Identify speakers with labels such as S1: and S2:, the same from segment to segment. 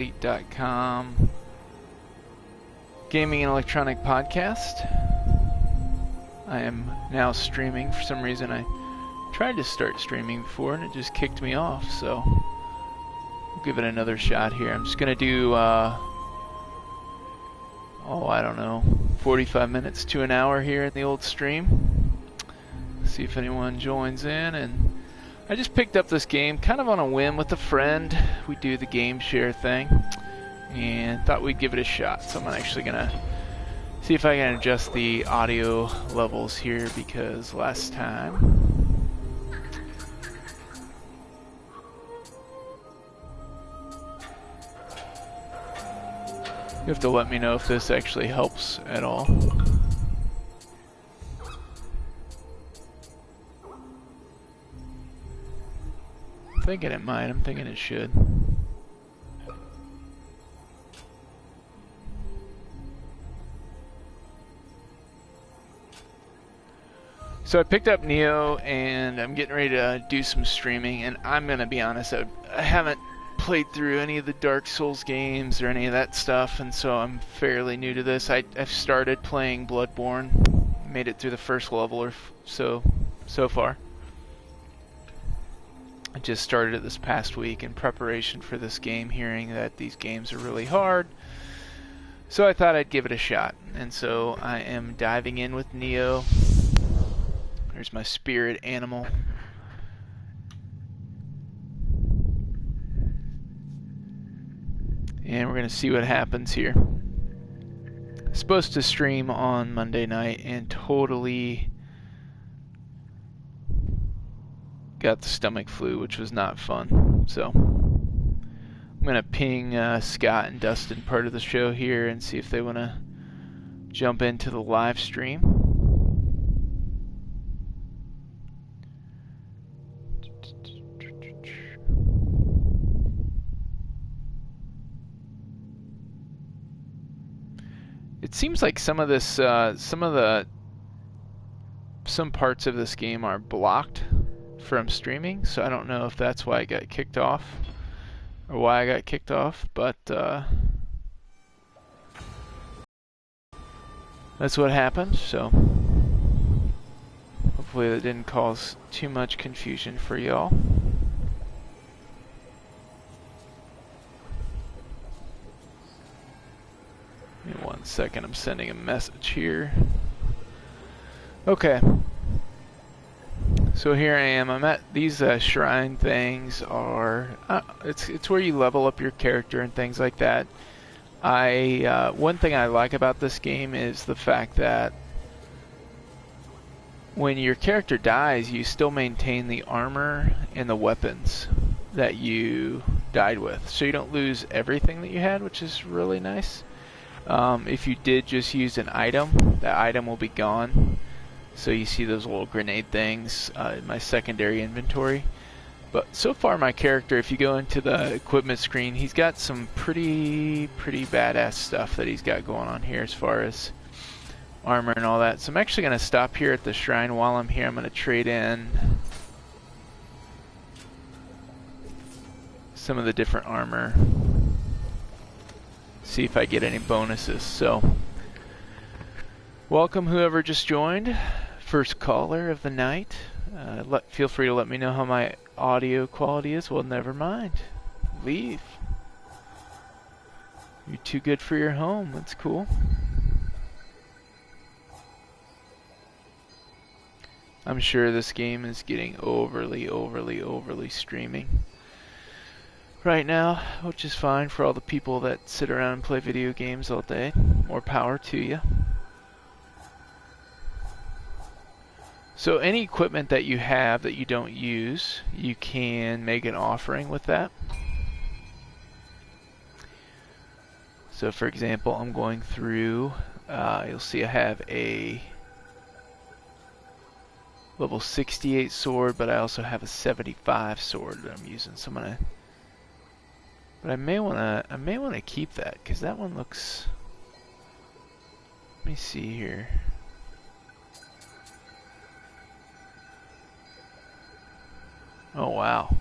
S1: Elite.com gaming and electronic podcast. I am now streaming. For some reason I tried to start streaming before and it just kicked me off, so we'll give it another shot here. I'm just gonna do I don't know, 45 minutes to an hour here in the old stream. See if anyone joins in. And I just picked up this game kind of on a whim with a friend. We do the game share thing and thought we'd give it a shot. So I'm actually gonna see if I can adjust the audio levels here, because last time you have to let me know if this actually helps at all. I'm thinking it might. I'm thinking it should. So I picked up Nioh and I'm getting ready to do some streaming, and I'm gonna be honest, I haven't played through any of the Dark Souls games or any of that stuff, and so I'm fairly new to this. I've started playing Bloodborne, made it through the first level or so far. I just started it this past week in preparation for this game, hearing that these games are really hard. So I thought I'd give it a shot, and so I am diving in with Nioh. There's my spirit animal. And we're going to see what happens here. Supposed to stream on Monday night and totally got the stomach flu, which was not fun. So I'm going to ping Scott and Dustin, part of the show here, and see if they want to jump into the live stream. It seems like some parts of this game are blocked from streaming, so I don't know if that's why I got kicked off, or why I got kicked off, but that's what happened. So hopefully that didn't cause too much confusion for y'all. Give me 1 second, I'm sending a message here. Okay. So here I am. I'm at these shrine things are it's where you level up your character and things like that. One thing I like about this game is the fact that when your character dies, you still maintain the armor and the weapons that you died with. So you don't lose everything that you had, which is really nice. If you did just use an item, that item will be gone. So you see those little grenade things in my secondary inventory. But so far my character, if you go into the equipment screen, he's got some pretty badass stuff that he's got going on here as far as armor and all that. So I'm actually going to stop here at the shrine. While I'm here, I'm going to trade in some of the different armor. See if I get any bonuses. So welcome whoever just joined, first caller of the night. Feel free to let me know how my audio quality is. Well, never mind, leave. You're too good for your home. That's cool. I'm sure this game is getting overly streaming right now, which is fine for all the people that sit around and play video games all day. More power to you. So any equipment that you have that you don't use, you can make an offering with that. So for example, I'm going through, you'll see I have a level 68 sword, but I also have a 75 sword that I'm using. So I'm gonna, but I may wanna keep that, because that one looks, let me see here. Oh wow.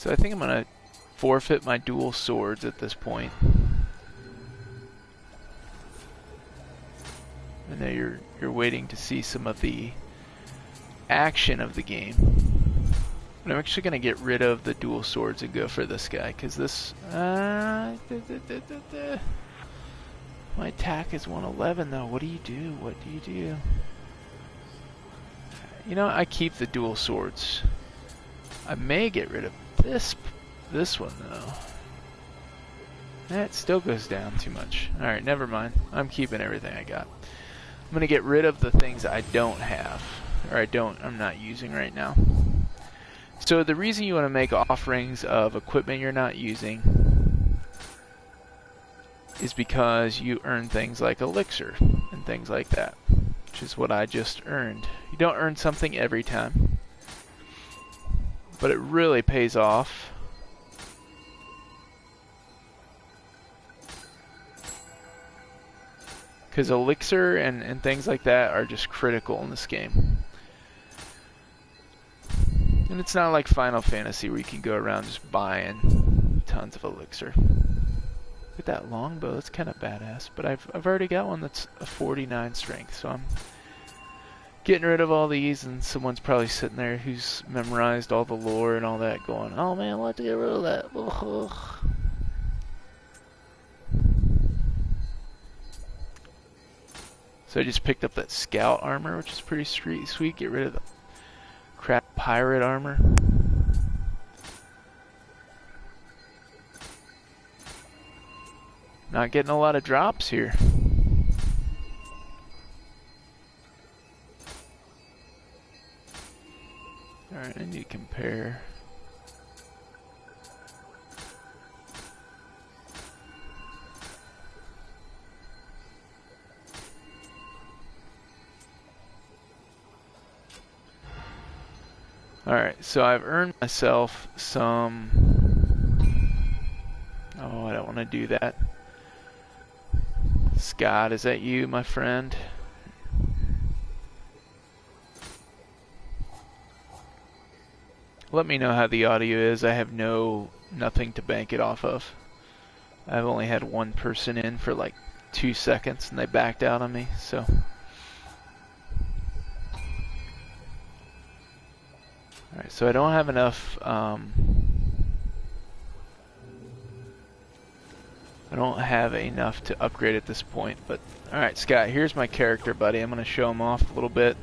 S1: So I think I'm gonna forfeit my dual swords at this point. And now you're waiting to see some of the action of the game. But I'm actually gonna get rid of the dual swords and go for this guy, because this my attack is 111 though. What do you do? What do you do? You know, I keep the dual swords. I may get rid of this one though. That still goes down too much. Alright, never mind. I'm keeping everything I got. I'm gonna get rid of the things I don't have. Or I'm not using right now. So the reason you want to make offerings of equipment you're not using is because you earn things like elixir and things like that, which is what I just earned. You don't earn something every time, but it really pays off. Because elixir and things like that are just critical in this game. And it's not like Final Fantasy where you can go around just buying tons of elixir. Look at that longbow, that's kind of badass. But I've already got one that's a 49 strength, so I'm getting rid of all these, and someone's probably sitting there who's memorized all the lore and all that going, oh man, let's get rid of that. So I just picked up that scout armor, which is pretty sweet. Get rid of the crap pirate armor. Not getting a lot of drops here. Alright, I need to compare. Alright, so I've earned myself some... Oh, I don't want to do that. Scott, is that you, my friend? Let me know how the audio is. I have nothing to bank it off of. I've only had one person in for like 2 seconds and they backed out on me, so... Alright, so I don't have enough, I don't have enough to upgrade at this point, but... Alright, Scott, here's my character, buddy. I'm going to show him off a little bit.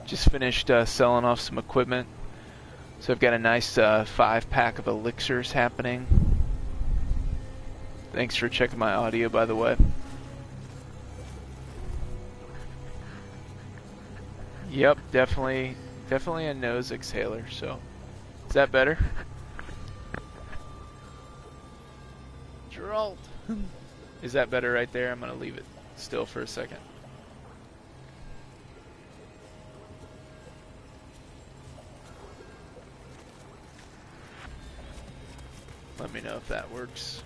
S1: Just finished selling off some equipment. So I've got a nice 5-pack of elixirs happening. Thanks for checking my audio, by the way. Yep, definitely a nose exhaler, so... Is that better? Geralt! Is that better right there? I'm gonna leave it still for a second. Let me know if that works.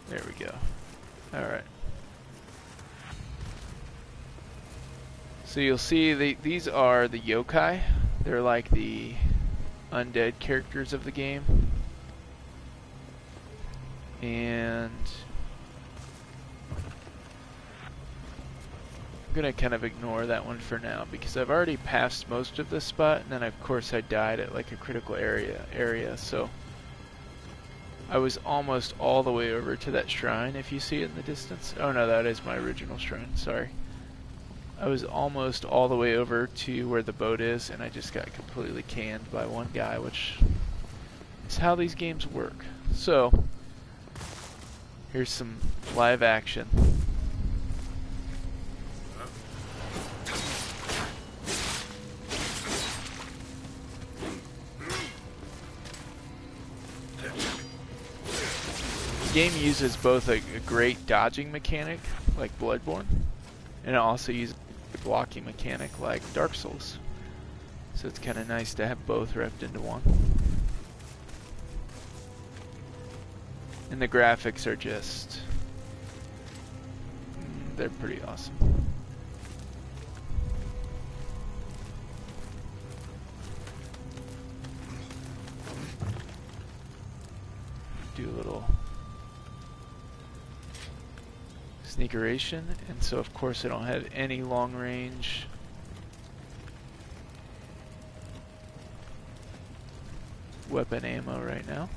S1: There we go. Alright. So you'll see these are the yokai. They're like the undead characters of the game. And I'm gonna kind of ignore that one for now because I've already passed most of this spot, and then of course I died at like a critical area, so I was almost all the way over to that shrine, if you see it in the distance. Oh no, that is my original shrine, sorry. I was almost all the way over to where the boat is, and I just got completely canned by one guy, which is how these games work. So, here's some live action. The game uses both a great dodging mechanic, like Bloodborne, and it also uses a blocking mechanic, like Dark Souls. So it's kind of nice to have both wrapped into one. And the graphics are just they're pretty awesome. Do a little sneakeration, and so of course I don't have any long range weapon ammo right now.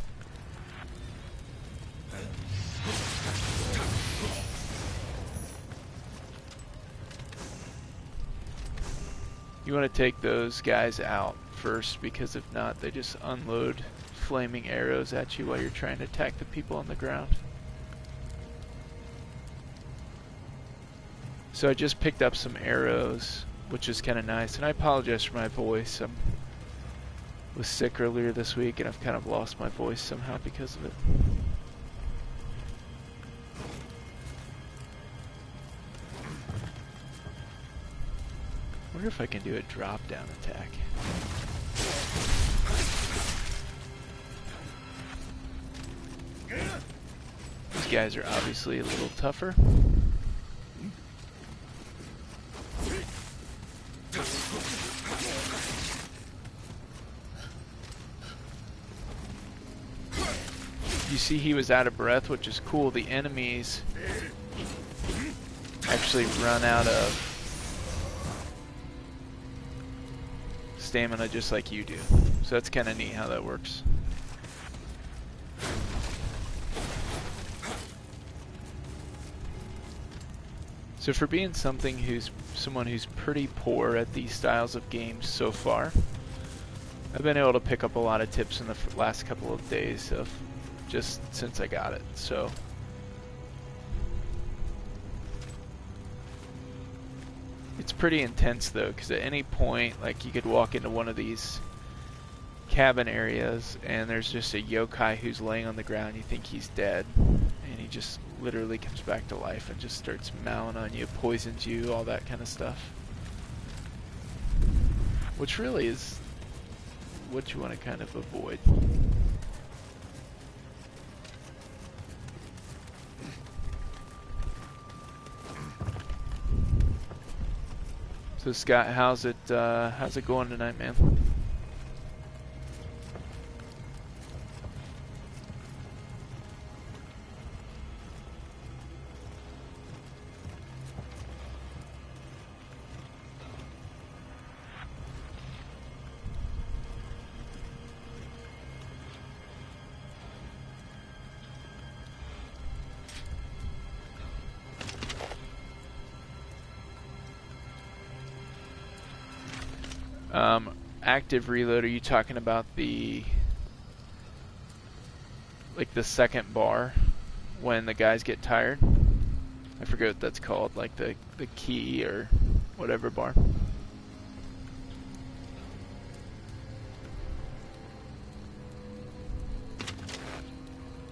S1: You want to take those guys out first, because if not, they just unload flaming arrows at you while you're trying to attack the people on the ground. So I just picked up some arrows, which is kind of nice, and I apologize for my voice. I was sick earlier this week, and I've kind of lost my voice somehow because of it. I wonder if I can do a drop-down attack. These guys are obviously a little tougher. You see he was out of breath, which is cool. The enemies actually run out of stamina just like you do. So that's kind of neat how that works. So for being someone who's pretty poor at these styles of games so far, I've been able to pick up a lot of tips in the last couple of days of just since I got it. So it's pretty intense though, because at any point, like, you could walk into one of these cabin areas and there's just a yokai who's laying on the ground. You think he's dead, and he just literally comes back to life and just starts mowing on you, poisons you, all that kind of stuff. Which really is what you want to kind of avoid. So Scott, how's it going tonight, man? Active reload, are you talking about the second bar when the guys get tired? I forget what that's called, like the key or whatever bar.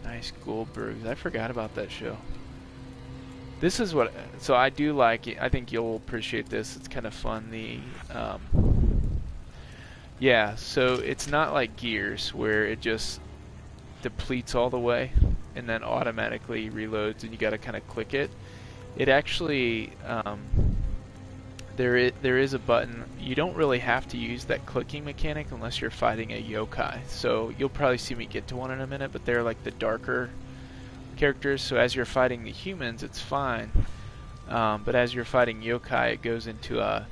S1: Nice Goldbergs. I forgot about that show. This is what, so I do like it. I think you'll appreciate this. It's kind of fun. Yeah, so it's not like Gears where it just depletes all the way and then automatically reloads and you gotta kind of click it. It actually, there is a button. You don't really have to use that clicking mechanic unless you're fighting a yokai. So you'll probably see me get to one in a minute, but they're like the darker characters. So as you're fighting the humans, it's fine. But as you're fighting yokai, it goes into a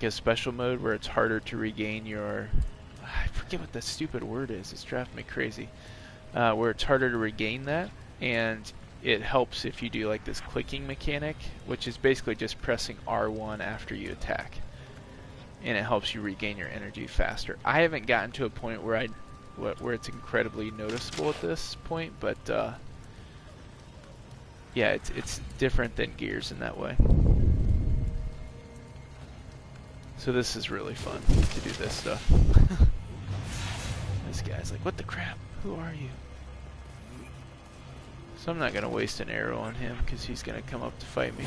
S1: special mode where it's harder to regain your, I forget what the stupid word is, it's driving me crazy, where it's harder to regain that, and it helps if you do like this clicking mechanic, which is basically just pressing R1 after you attack, and it helps you regain your energy faster. I haven't gotten to a point where where it's incredibly noticeable at this point, but yeah, it's different than Gears in that way. So this is really fun to do this stuff. This guy's like, what the crap? Who are you? So I'm not going to waste an arrow on him because he's going to come up to fight me.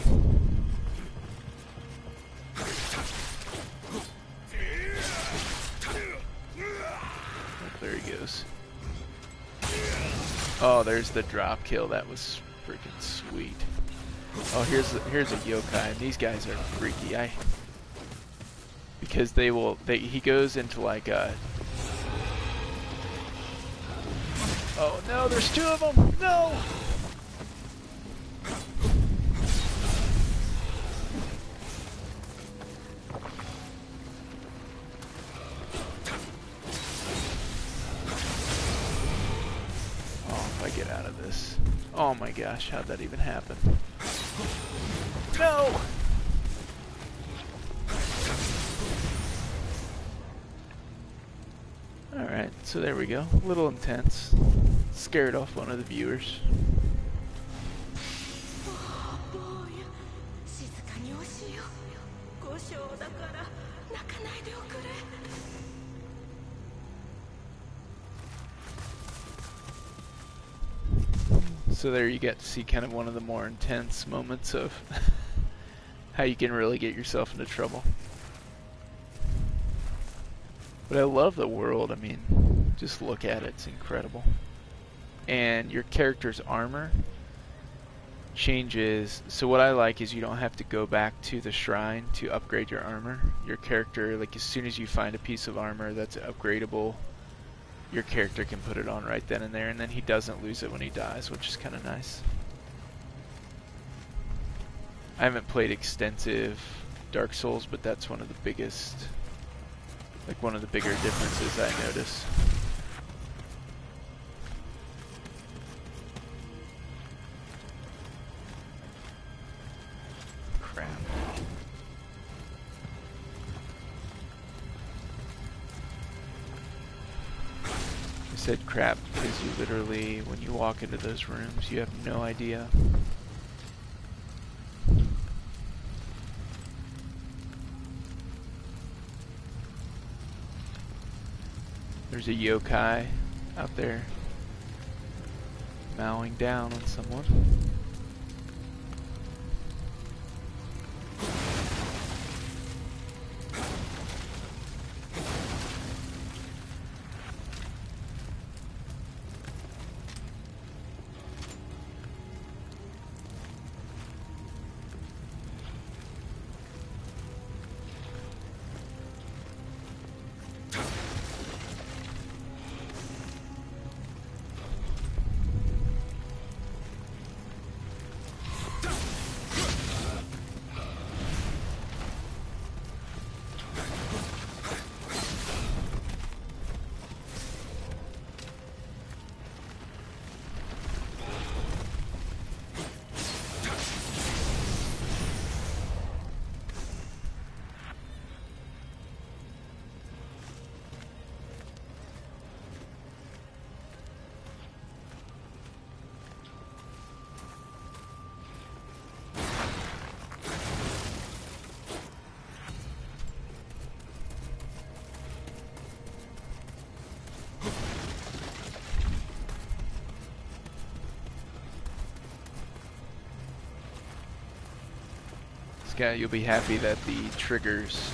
S1: Oh, there he goes. Oh, there's the drop kill. That was freaking sweet. Oh, here's a yokai, and these guys are freaky. Because he goes into like a... Oh no, there's two of them! No! Oh, if I get out of this. Oh my gosh, how'd that even happen? No! Alright, so there we go. A little intense. Scared off one of the viewers. So there you get to see kind of one of the more intense moments of how you can really get yourself into trouble. But I love the world. I mean, just look at it. It's incredible. And your character's armor changes. So what I like is you don't have to go back to the shrine to upgrade your armor. Your character, like as soon as you find a piece of armor that's upgradable, your character can put it on right then and there, and then he doesn't lose it when he dies, which is kind of nice. I haven't played extensive Dark Souls, but that's one of the biggest, like one of the bigger differences I notice. Crap. I said crap because you literally, when you walk into those rooms, you have no idea. There's a yokai out there mowing down on someone. Yeah, you'll be happy that the triggers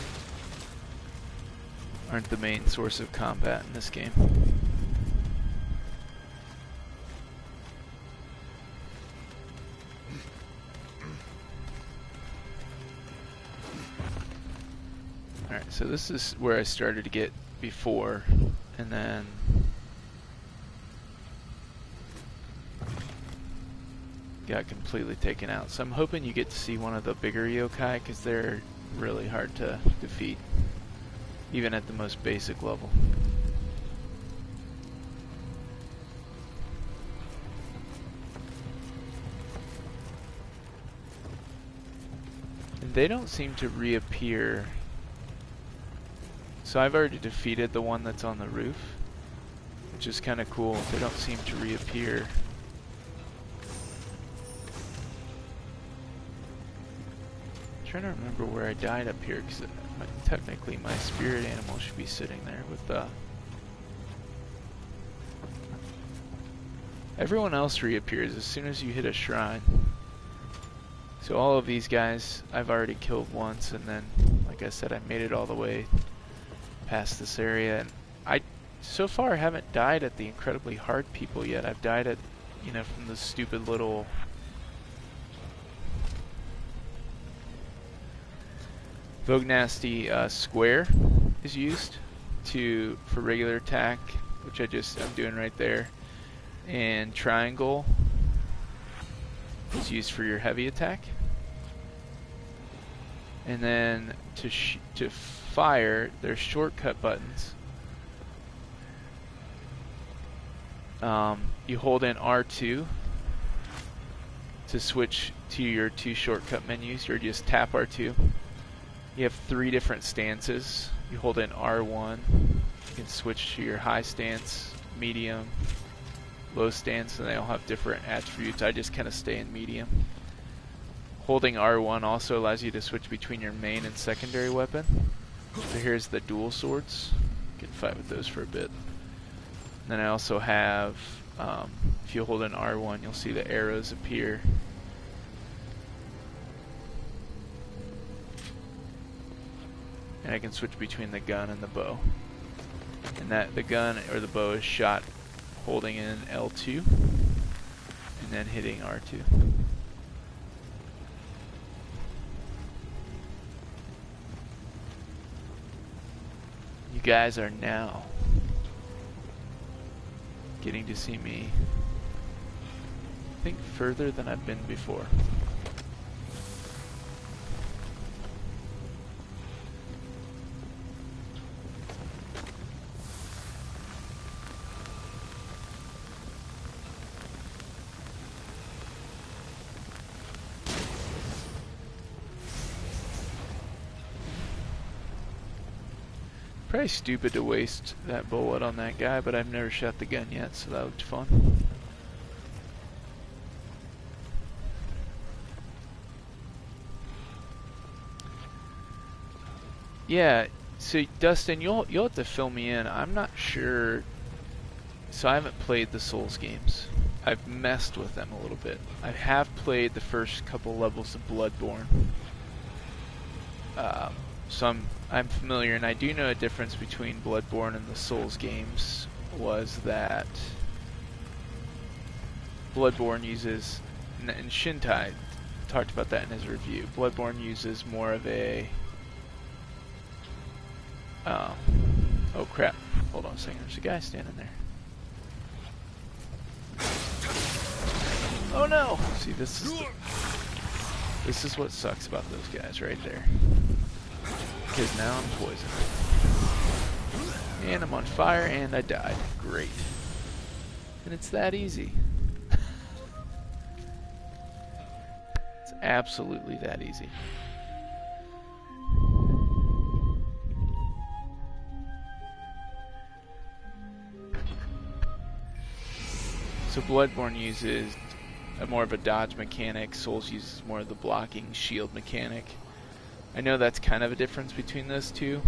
S1: aren't the main source of combat in this game. Alright, so this is where I started to get before, and then got completely taken out. So I'm hoping you get to see one of the bigger yokai, because they're really hard to defeat, even at the most basic level. And they don't seem to reappear. So I've already defeated the one that's on the roof, which is kind of cool. They don't seem to reappear. I'm trying to remember where I died up here, because technically my spirit animal should be sitting there with the... Everyone else reappears as soon as you hit a shrine. So all of these guys I've already killed once, and then, like I said, I made it all the way past this area, and I so far haven't died at the incredibly hard people yet. I've died at, you know, from the stupid little Vognasty square is used for regular attack, which I'm doing right there, and triangle is used for your heavy attack. And then to fire, there's shortcut buttons. You hold in R2 to switch to your 2 shortcut menus, or just tap R2. You have 3 different stances. You hold in R1, you can switch to your high stance, medium, low stance, and they all have different attributes. I just kind of stay in medium. Holding R1 also allows you to switch between your main and secondary weapon. So here's the dual swords. You can fight with those for a bit. And then I also have, if you hold in R1, you'll see the arrows appear. And I can switch between the gun and the bow. And the gun or the bow is shot holding in L2 and then hitting R2. You guys are now getting to see me, I think, further than I've been before. Probably stupid to waste that bullet on that guy, but I've never shot the gun yet, so that looked fun. Yeah, so Dustin, you'll have to fill me in. I'm not sure. So I haven't played the Souls games. I've messed with them a little bit. I have played the first couple levels of Bloodborne. So I'm familiar, and I do know a difference between Bloodborne and the Souls games was that Bloodborne uses, and Shintai talked about that in his review, Bloodborne uses more of a, oh crap, hold on a second, there's a guy standing there. Oh no! See, this is what sucks about those guys right there. Because now I'm poisoned. And I'm on fire and I died. Great. And it's that easy. It's absolutely that easy. So Bloodborne uses more of a dodge mechanic. Souls uses more of the blocking shield mechanic. I know that's kind of a difference between those two.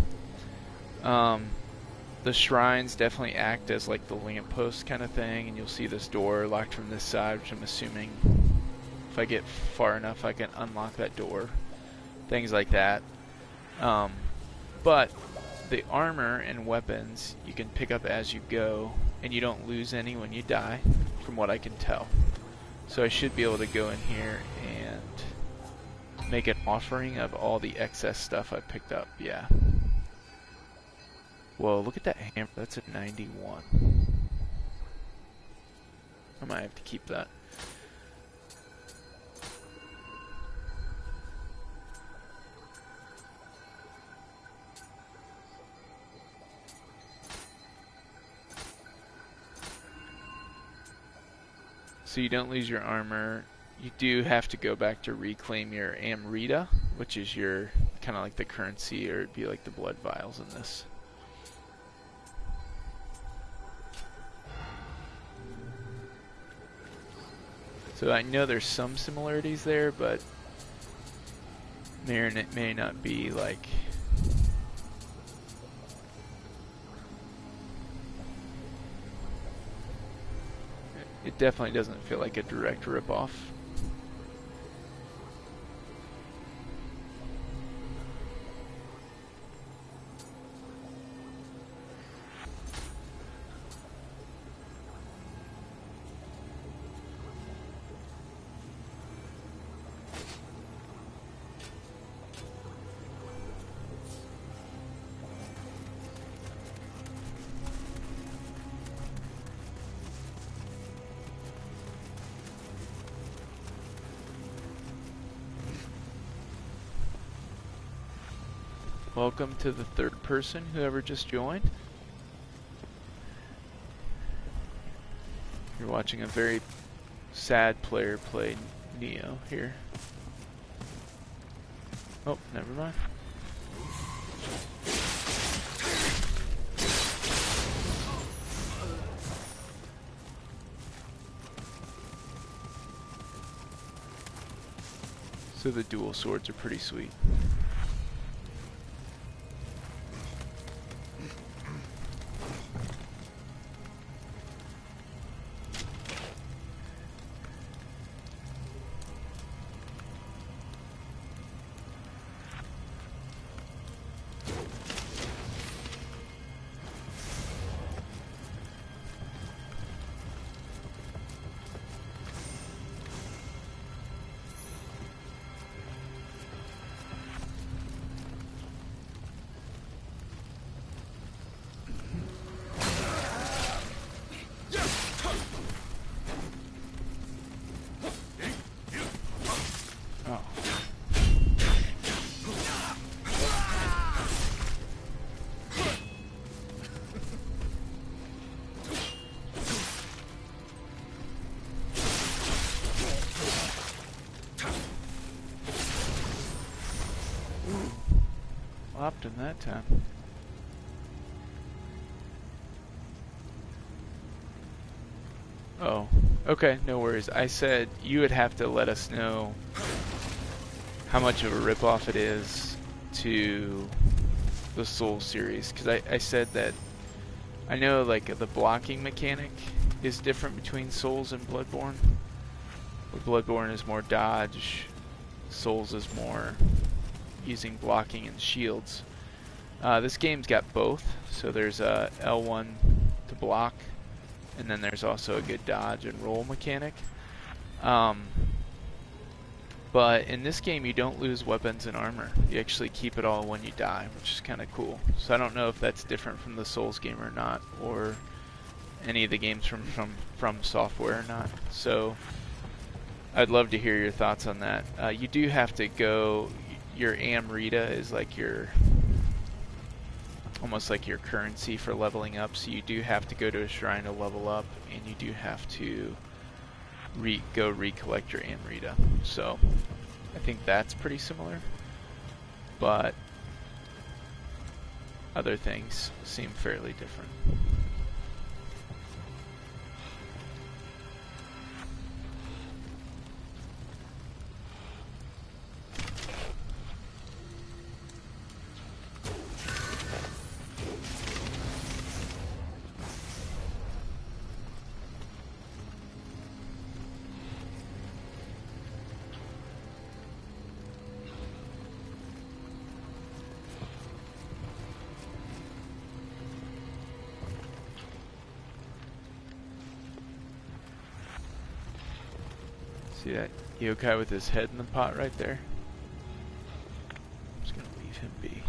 S1: The shrines definitely act as like the lamppost kind of thing, and you'll see this door locked from this side, which I'm assuming if I get far enough I can unlock that door. Things like that. But the armor and weapons you can pick up as you go, and you don't lose any when you die, from what I can tell. So I should be able to go in here and make an offering of all the excess stuff I picked up. Yeah. Whoa, look at that hammer. That's a 91. I might have to keep that. So you don't lose your armor. You do have to go back to reclaim your Amrita, which is your kind of like the currency, or it'd be like the blood vials in this. So I know there's some similarities there, but may not be like. It definitely doesn't feel like a direct ripoff. Welcome to the third person, whoever just joined. You're watching a very sad player play Nioh here. Oh, never mind. So the dual swords are pretty sweet. Flopped him that time. Oh, okay, no worries. I said you would have to let us know how much of a ripoff it is to the Soul series, because I said that I know like the blocking mechanic is different between Souls and Bloodborne. Bloodborne is more dodge, Souls is more using blocking and shields. This game's got both, so there's a L1 to block, and then there's also a good dodge and roll mechanic. But in this game you don't lose weapons and armor. You actually keep it all when you die, which is kind of cool. So I don't know if that's different from the Souls game or not, or any of the games from Software or not. So I'd love to hear your thoughts on that. You do have to go, your Amrita is like your, almost like your currency for leveling up, so you do have to go to a shrine to level up, and you do have to go recollect your Amrita. So I think that's pretty similar, but other things seem fairly different. See that yokai with his head in the pot right there? I'm just gonna leave him be.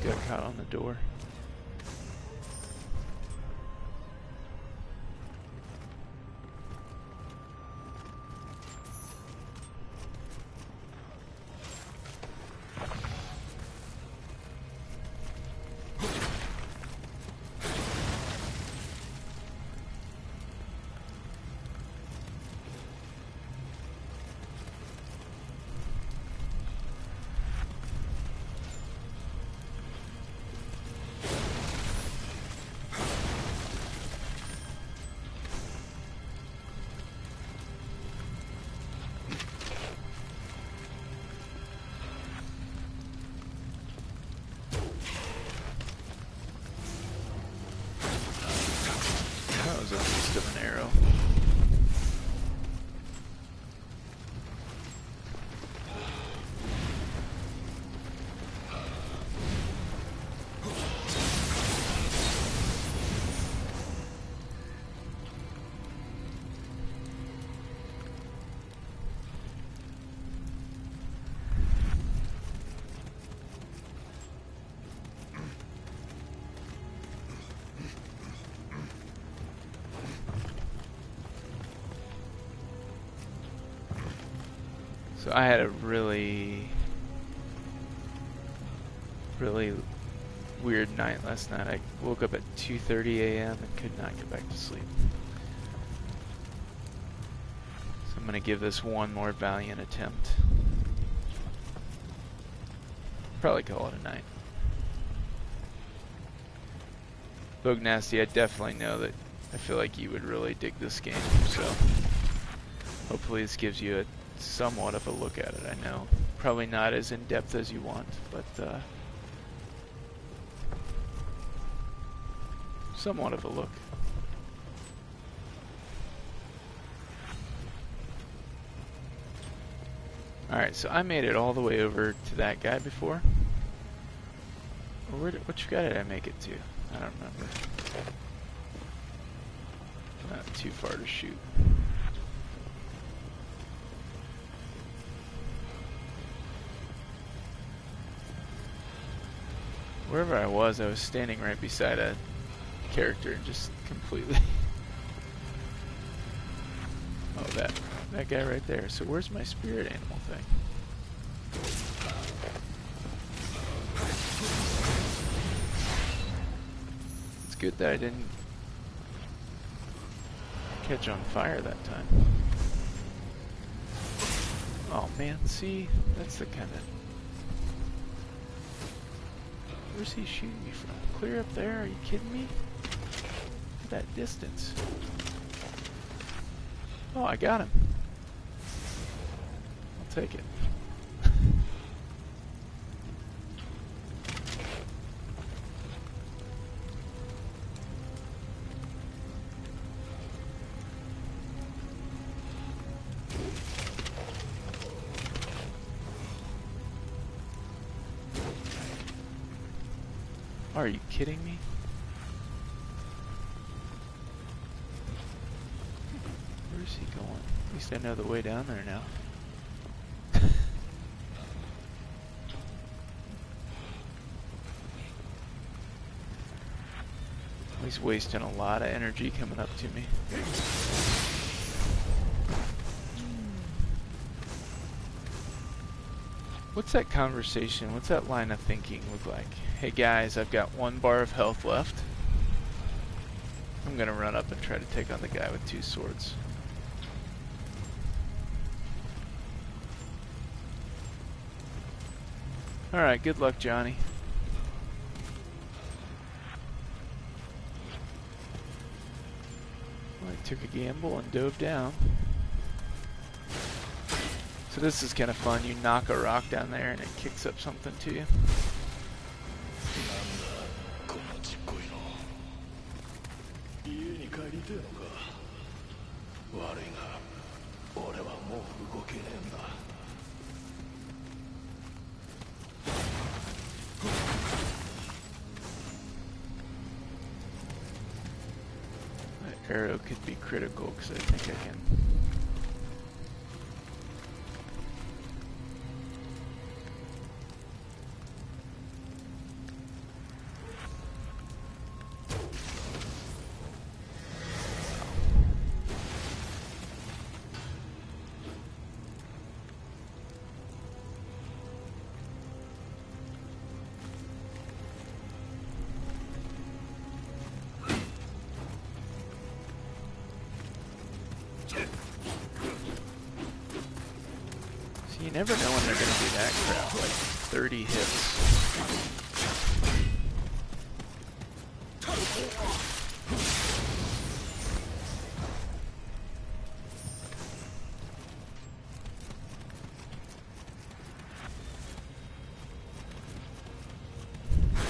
S1: Got caught on the door. So I had a really weird night last night. I woke up at 2:30 a.m. and could not get back to sleep. So I'm gonna give this one more valiant attempt. Probably call it a night. Bug Nasty, I definitely know that I feel like you would really dig this game, so hopefully this gives you a somewhat of a look at it. I know probably not as in depth as you want, but somewhat of a look. Alright, so I made it all the way over to that guy before. Or which guy did I make it to? I don't remember. Not too far to shoot. Wherever I was standing right beside a character and just completely... Oh, that guy right there. So where's my spirit animal thing? It's good that I didn't catch on fire that time. Oh man, see? That's the kind of... Where's he shooting me from? Clear up there? Are you kidding me? Look at that distance. Oh, I got him. I'll take it. Are you kidding me? Where's he going? At least I know the way down there now. He's wasting a lot of energy coming up to me. What's that conversation? What's that line of thinking look like? Hey guys, I've got 1 bar of health left. I'm gonna run up and try to take on the guy with 2 swords. Alright, good luck, Johnny. Well, I took a gamble and dove down. So this is kind of fun. You knock a rock down there and it kicks up something to you. That arrow could be critical because I think I can... You never know when they're going to do that crap, like 30 hits.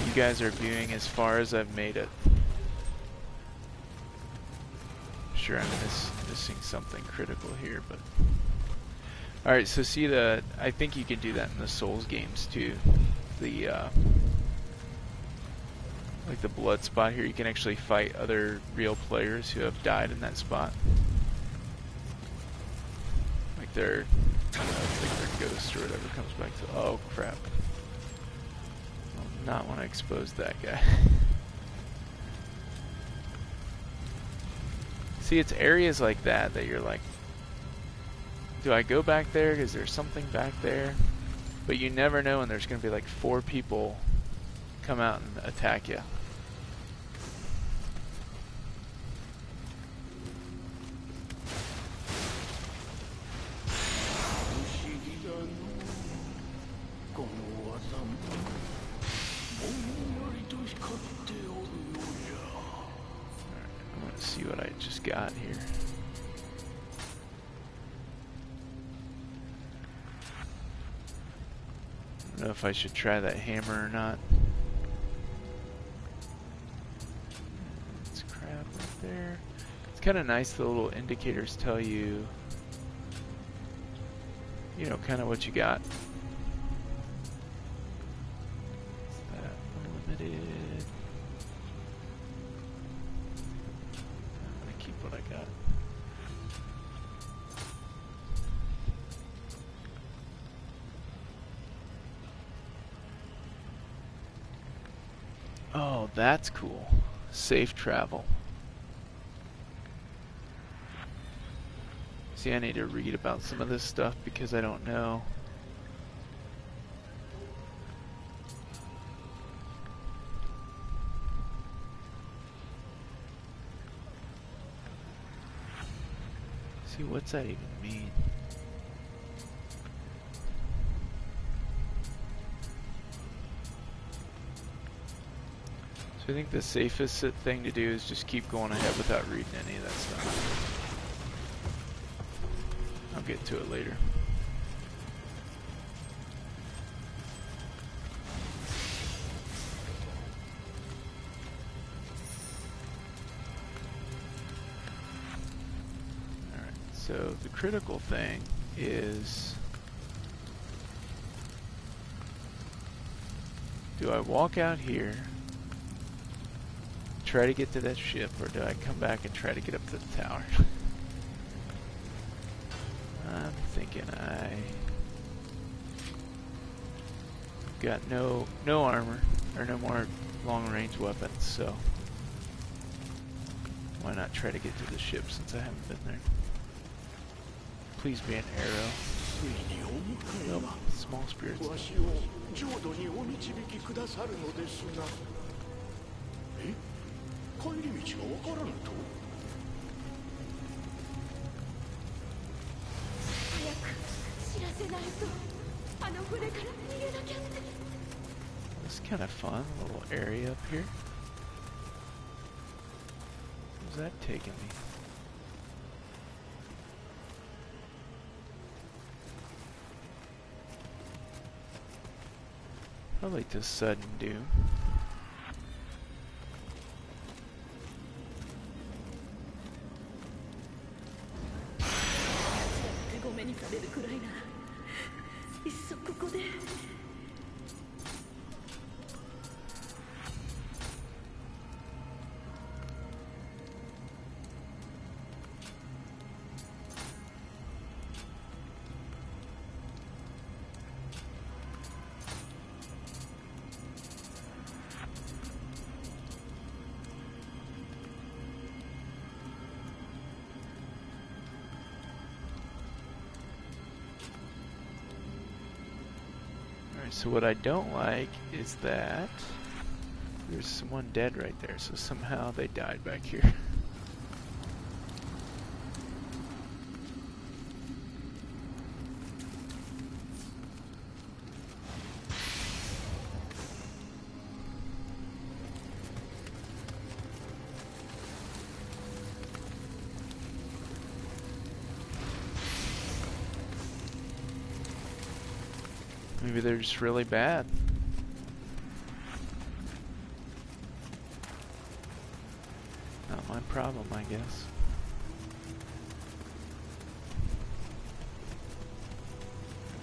S1: You guys are viewing as far as I've made it. Sure, I'm missing something critical here, but... Alright, so see I think you can do that in the Souls games too. The, like the blood spot here, you can actually fight other real players who have died in that spot. Like their, I don't know, it's like their ghost or whatever comes back to, oh crap. I not want to expose that guy. See, it's areas like that that you're like, do I go back there? Is there something back there? But you never know, and there's going to be like 4 people come out and attack you. See what I just got here. I don't know if I should try that hammer or not. It's crab right there. It's kind of nice, the little indicators tell you, you know, kind of what you got. Is that unlimited? What I got. Oh, that's cool. Safe travel. See, I need to read about some of this stuff because I don't know. See, what's that even mean? So I think the safest thing to do is just keep going ahead without reading any of that stuff. I'll get to it later. So the critical thing is, do I walk out here, try to get to that ship, or do I come back and try to get up to the tower? I'm thinking I got no armor, or no more long-range weapons, so why not try to get to the ship since I haven't been there? Please be an arrow. Nope, small spirits. This is kind of fun, a little area up here. Where's that taking me? Probably to sudden doom. So what I don't like is that there's someone dead right there, so somehow they died back here. Maybe they're just really bad. Not my problem, I guess.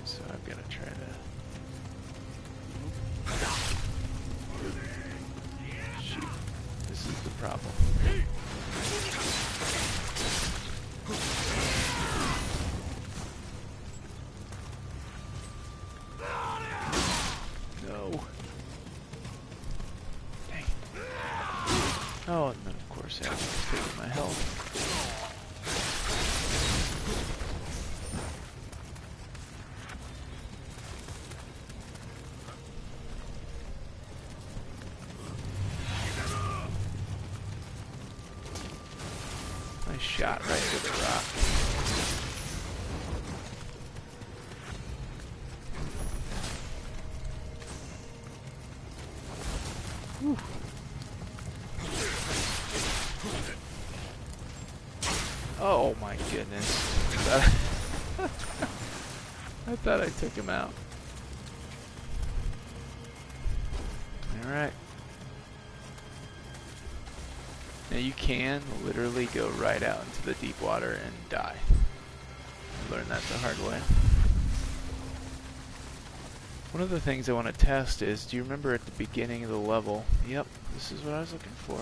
S1: So I've got to try to... Shoot. This is the problem. Oh, and then of course everyone's taking my health. shot right into the rock. Whew. Oh my goodness. I thought I took him out. Alright. Now you can literally go right out into the deep water and die. I learned that the hard way. One of the things I want to test is, do you remember at the beginning of the level? Yep, this is what I was looking for.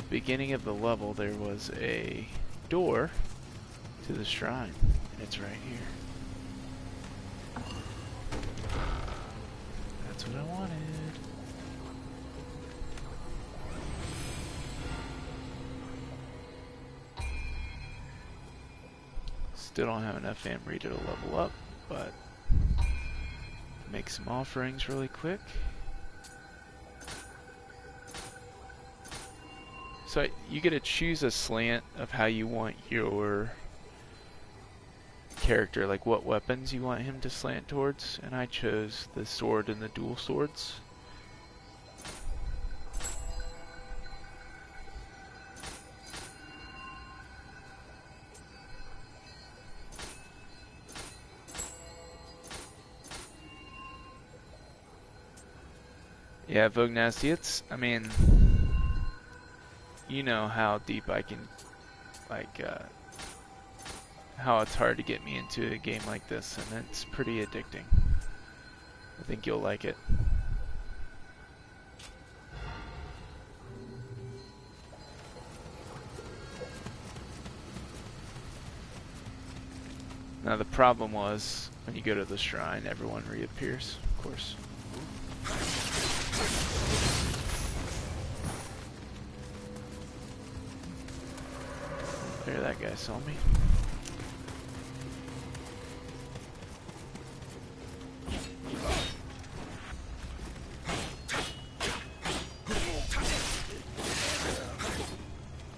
S1: Beginning of the level, there was a door to the shrine, and it's right here. That's what I wanted. Still don't have enough amrita to level up, but make some offerings really quick. So you get to choose a slant of how you want your character, like what weapons you want him to slant towards, and I chose the sword and the dual swords. Yeah, Vogue Nasty, it's, I mean, you know how deep I can, like, how it's hard to get me into a game like this, and it's pretty addicting. I think you'll like it. Now the problem was, when you go to the shrine, everyone reappears, of course. There, that guy saw me.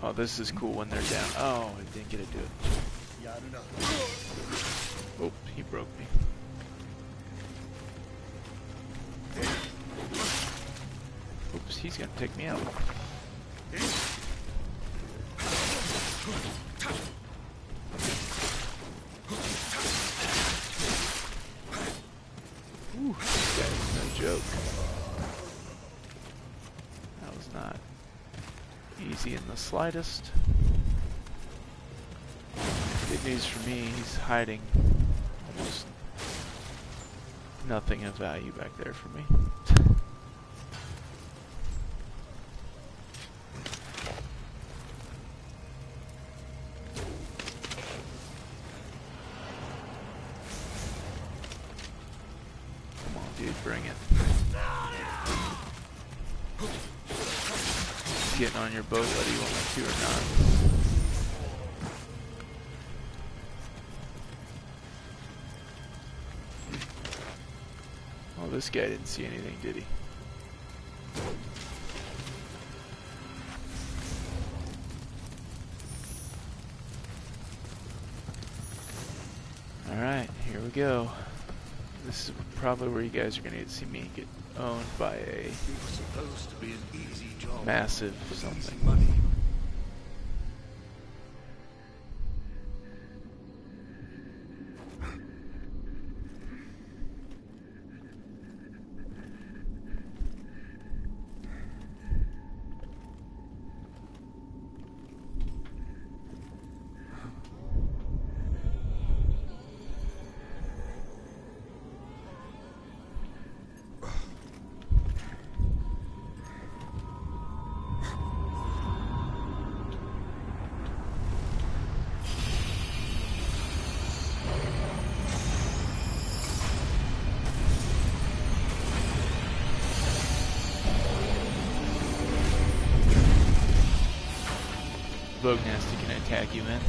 S1: Oh, this is cool when they're down. Oh, I didn't get to do it. Oh, he broke me. Oops, he's gonna take me out. Ooh, this guy is no joke. That was not easy in the slightest. Good news for me, he's hiding almost nothing of value back there for me. Come on, dude, bring it. Getting on your boat whether you want me to or not. Oh, this guy didn't see anything, did he? Alright, here we go. This is probably where you guys are going to see me get owned by a massive something. Vogue Nasty can attack you, man.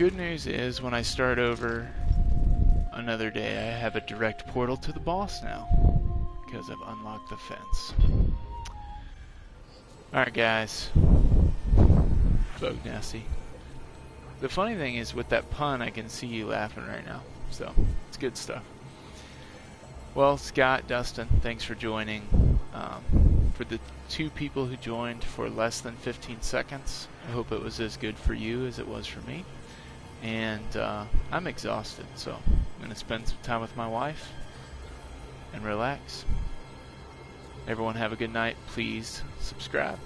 S1: good news is when I start over another day, I have a direct portal to the boss now because I've unlocked the fence. Alright guys, Bug Nasty. The funny thing is with that pun, I can see you laughing right now, so it's good stuff. Well, Scott, Dustin, thanks for joining. For the 2 people who joined for less than 15 seconds, I hope it was as good for you as it was for me. And I'm exhausted, so I'm going to spend some time with my wife and relax. Everyone have a good night. Please subscribe.